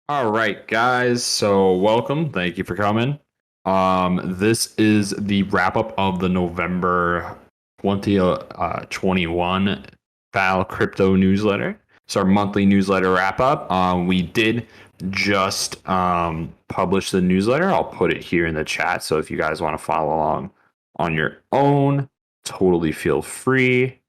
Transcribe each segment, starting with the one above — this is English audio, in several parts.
All right, guys. So welcome. Thank you for coming. This is the wrap up of the November 2021 FAL Crypto Newsletter. It's our monthly newsletter wrap up. We did just publish the newsletter. I'll put it here in the chat. So if you guys want to follow along on your own, totally feel free.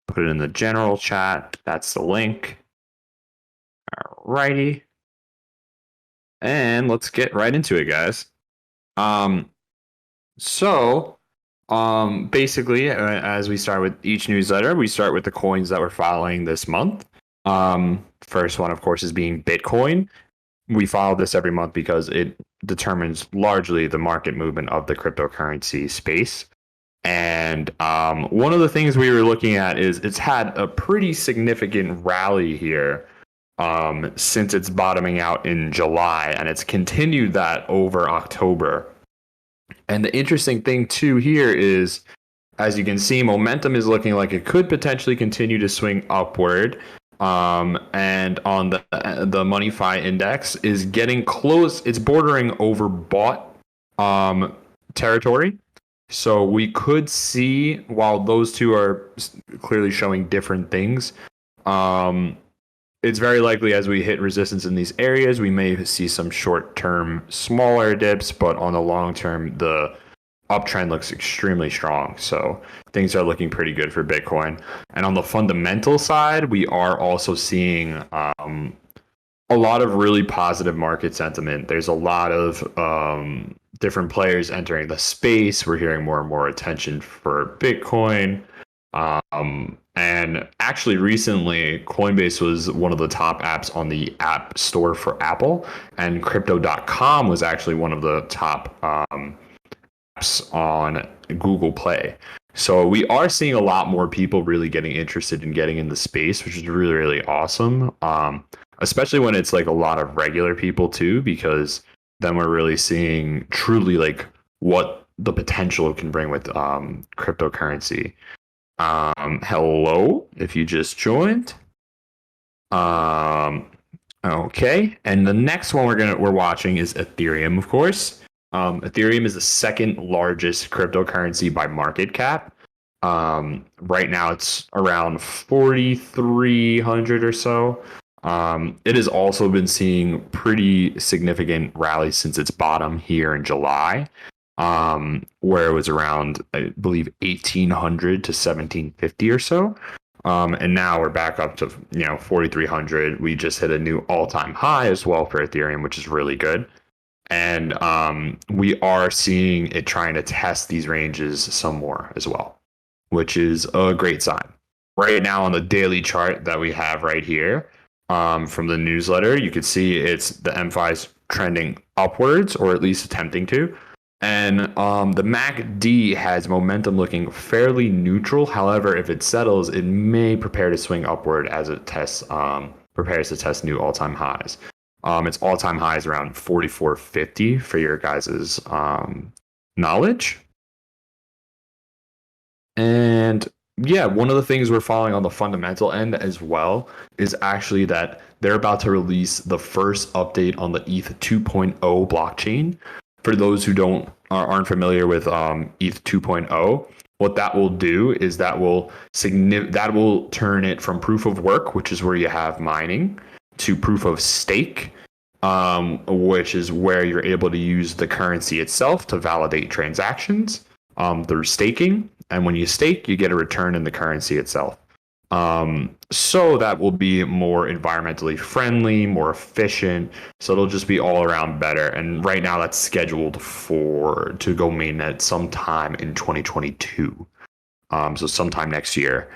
Put it in the general chat. That's the link. All righty. And let's get right into it, guys. So basically, as we start with each newsletter, we start with the coins that we're following this month. First one, of course, is being Bitcoin. We follow this every month because it determines largely the market movement of the cryptocurrency space. And one of the things we were looking at is it's had a pretty significant rally here since it's bottoming out in July, and it's continued that over October. And the interesting thing too here is, as you can see, momentum is looking like it could potentially continue to swing upward. And on the MoneyFi index is getting close. It's bordering overbought territory. So we could see, while those two are clearly showing different things, it's very likely as we hit resistance in these areas, we may see some short-term smaller dips, but on the long term, the uptrend looks extremely strong. So things are looking pretty good for Bitcoin. And on the fundamental side, we are also seeing a lot of really positive market sentiment. There's a lot of different players entering the space. We're hearing more and more attention for Bitcoin. And actually recently, Coinbase was one of the top apps on the App Store for Apple, and Crypto.com was actually one of the top apps on Google Play. So we are seeing a lot more people really getting interested in getting in the space, which is really, really awesome. Especially when it's like a lot of regular people too, because then we're really seeing truly like what the potential can bring with cryptocurrency. Hello, if you just joined. Okay, and the next one we're watching is Ethereum, of course. Ethereum is the second largest cryptocurrency by market cap. Right now it's around 4,300 or so. It has also been seeing pretty significant rallies since its bottom here in July. Where it was around, I believe, 1,800 to 1,750 or so. And now we're back up to 4,300. We just hit a new all-time high as well for Ethereum, which is really good. And we are seeing it trying to test these ranges some more as well, which is a great sign. Right now on the daily chart that we have right here from the newsletter, you can see it's the M5 is trending upwards, or at least attempting to. And the MACD has momentum looking fairly neutral. However, if it settles, it may prepare to swing upward as it prepares to test new all-time highs. Its all-time high is around 4,450 for your guys' knowledge. And yeah, one of the things we're following on the fundamental end as well is actually that they're about to release the first update on the ETH 2.0 blockchain. For those who aren't familiar with ETH 2.0, what that will do is that will turn it from proof of work, which is where you have mining, to proof of stake, which is where you're able to use the currency itself to validate transactions through staking. And when you stake, you get a return in the currency itself. So that will be more environmentally friendly, more efficient. So it'll just be all around better. And right now that's scheduled to go mainnet sometime in 2022. So sometime next year.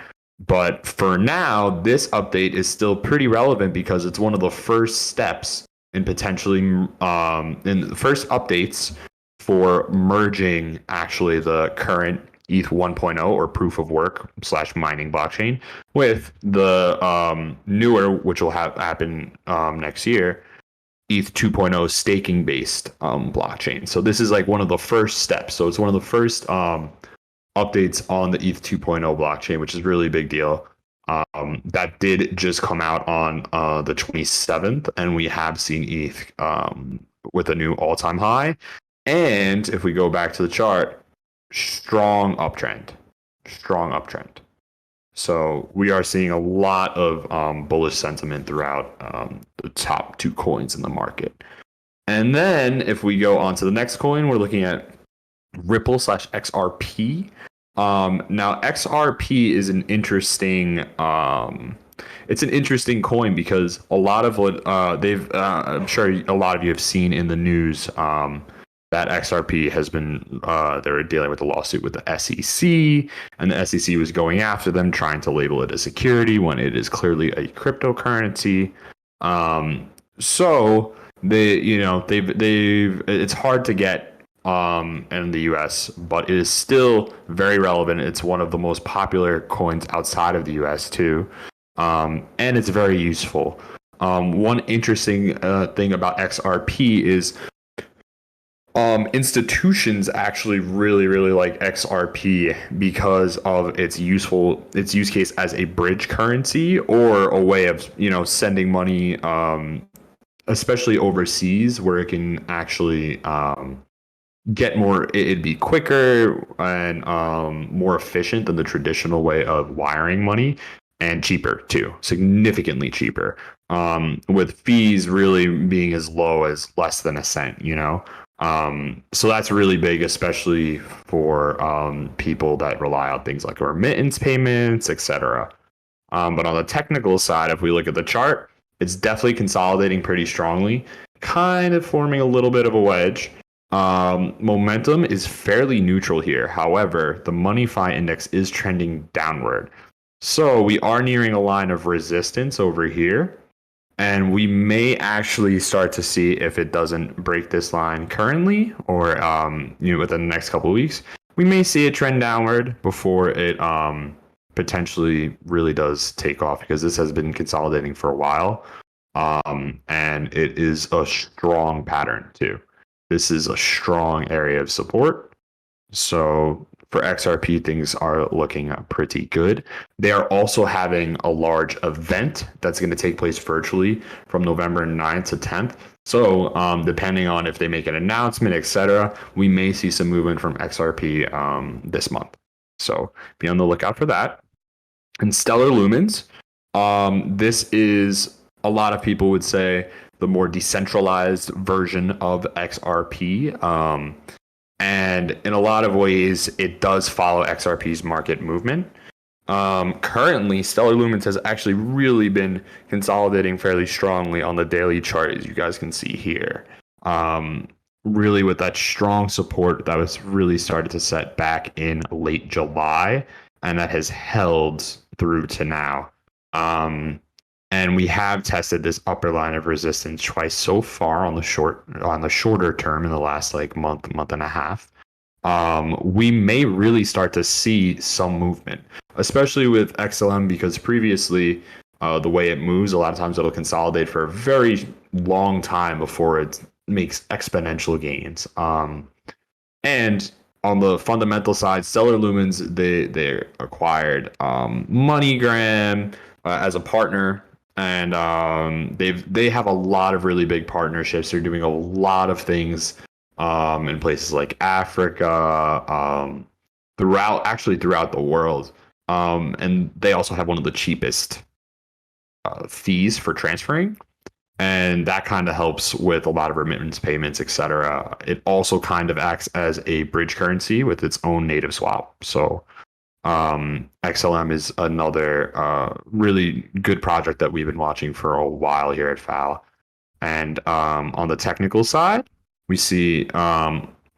But for now, this update is still pretty relevant because it's one of the first steps in potentially in the first updates for merging actually the current ETH 1.0 or proof of work / mining blockchain with the newer, which will happen next year, ETH 2.0 staking based blockchain. So this is like one of the first steps. So it's one of the first updates on the ETH 2.0 blockchain, which is really a big deal. That did just come out on the 27th, and we have seen ETH with a new all-time high. And if we go back to the chart, strong uptrend, strong uptrend. So we are seeing a lot of bullish sentiment throughout the top two coins in the market. And then if we go on to the next coin, we're looking at Ripple slash XRP. Now XRP is an interesting it's an interesting coin because a lot of what I'm sure a lot of you have seen in the news that XRP has been they're dealing with a lawsuit with the SEC, and the SEC was going after them, trying to label it a security when it is clearly a cryptocurrency. So they've it's hard to get in the US, but it is still very relevant. It's one of the most popular coins outside of the US too, and it's very useful. One interesting thing about XRP is institutions actually really like XRP because of its use case as a bridge currency or a way of sending money, especially overseas, where it can actually get more. It'd be quicker and more efficient than the traditional way of wiring money, and cheaper too, significantly cheaper. With fees really being as low as less than a cent, so that's really big, especially for people that rely on things like remittance payments, etc. But on the technical side, if we look at the chart, it's definitely consolidating pretty strongly, kind of forming a little bit of a wedge. Momentum is fairly neutral here. However, the MoneyFi index is trending downward. So we are nearing a line of resistance over here. And we may actually start to see if it doesn't break this line currently or within the next couple of weeks. We may see it trend downward before it potentially really does take off, because this has been consolidating for a while. And it is a strong pattern too. This is a strong area of support. So for XRP, things are looking pretty good. They are also having a large event that's going to take place virtually from November 9th to 10th. So depending on if they make an announcement, etc., we may see some movement from XRP this month. So be on the lookout for that. And Stellar Lumens, this is, a lot of people would say, the more decentralized version of XRP. And in a lot of ways, it does follow XRP's market movement. Currently, Stellar Lumens has actually really been consolidating fairly strongly on the daily chart, as you guys can see here. Really with that strong support that was really started to set back in late July, and that has held through to now. And we have tested this upper line of resistance twice so far on the shorter term in the last month and a half. We may really start to see some movement, especially with XLM, because previously the way it moves, a lot of times it'll consolidate for a very long time before it makes exponential gains. And on the fundamental side, Stellar Lumens, they acquired MoneyGram as a partner. And they have a lot of really big partnerships. They're doing a lot of things in places like Africa, throughout the world. And they also have one of the cheapest fees for transferring, and that kind of helps with a lot of remittance payments, etc. It also kind of acts as a bridge currency with its own native swap. So XLM is another really good project that we've been watching for a while here at FAL. And on the technical side, we see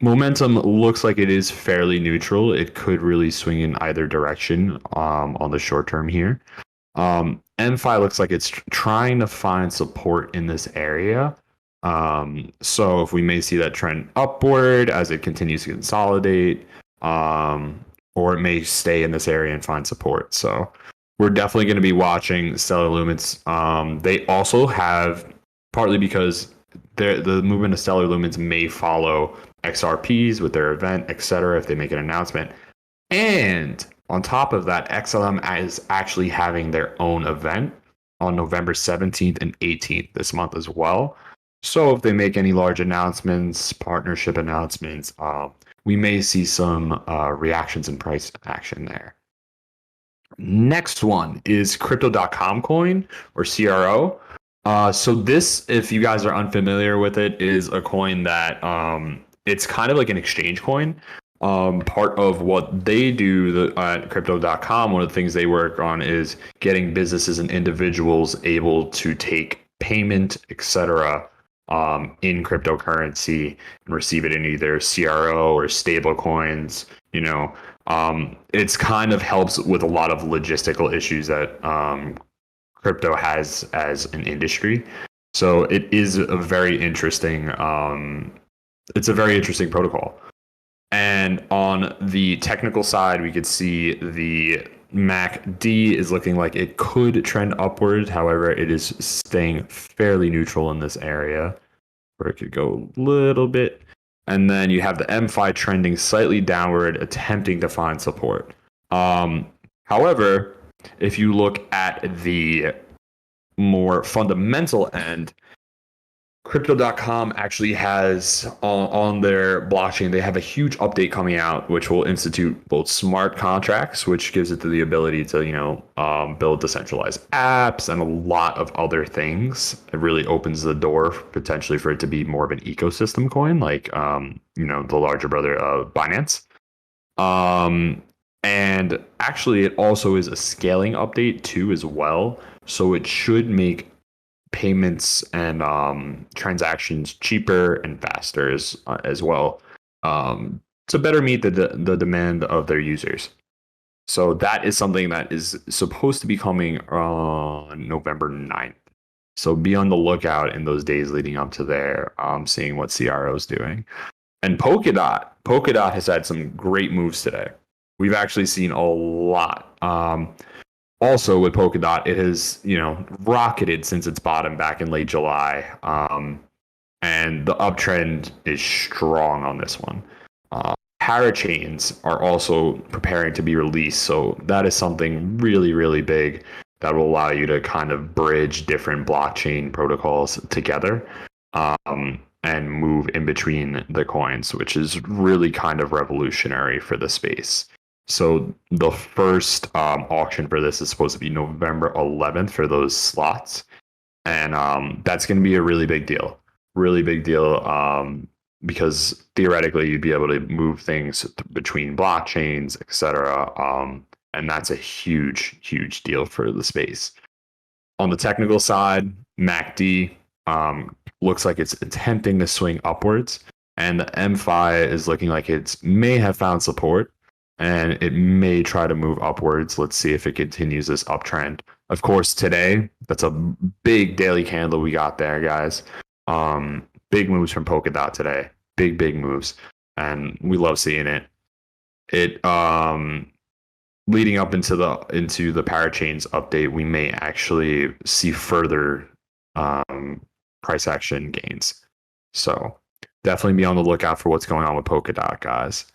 momentum looks like it is fairly neutral. It could really swing in either direction on the short term here. NFI looks like it's trying to find support in this area. So if we may see that trend upward as it continues to consolidate, or it may stay in this area and find support. So we're definitely going to be watching Stellar Lumens. They also have, partly because the movement of Stellar Lumens may follow XRPs with their event, etc., if they make an announcement. And On top of that, XLM is actually having their own event on November 17th and 18th this month as well. So if they make any large announcements, partnership announcements, we may see some reactions and price action there. Next one is Crypto.com coin, or CRO. So this, if you guys are unfamiliar with it, is a coin that it's kind of like an exchange coin. Part of what they do at Crypto.com, one of the things they work on is getting businesses and individuals able to take payment, etc., in cryptocurrency and receive it in either CRO or stable coins. It's kind of helps with a lot of logistical issues that crypto has as an industry. So it is a very interesting. It's a very interesting protocol. And on the technical side, we could see the MACD is looking like it could trend upward. However, it is staying fairly neutral in this area, where it could go a little bit. And then you have the MFI trending slightly downward, attempting to find support. However, if you look at the more fundamental end, Crypto.com actually has on their blockchain, they have a huge update coming out, which will institute both smart contracts, which gives it the ability to, build decentralized apps and a lot of other things. It really opens the door potentially for it to be more of an ecosystem coin, like, the larger brother of Binance. And actually, it also is a scaling update too, as well. So it should make payments and transactions cheaper and faster as well, to better meet the demand of their users. So that is something that is supposed to be coming on November 9th. So be on the lookout in those days leading up to there, seeing what CRO is doing. And Polkadot has had some great moves today. We've actually seen a lot. Also with Polkadot, it has, rocketed since its bottom back in late July. And the uptrend is strong on this one. Parachains are also preparing to be released. So that is something really, really big that will allow you to kind of bridge different blockchain protocols together, and move in between the coins, which is really kind of revolutionary for the space. So the first auction for this is supposed to be November 11th for those slots. And that's going to be a really big deal. Really big deal, because theoretically you'd be able to move things between blockchains, etc. And that's a huge, huge deal for the space. On the technical side, MACD looks like it's attempting to swing upwards. And the MFI is looking like it may have found support, and it may try to move upwards. Let's see if it continues this uptrend. Of course, today, that's a big daily candle we got there, guys. Big moves from Polkadot today. Big moves. And we love seeing it. It leading up into the Parachains update, we may actually see further price action gains. So definitely be on the lookout for what's going on with Polkadot, guys.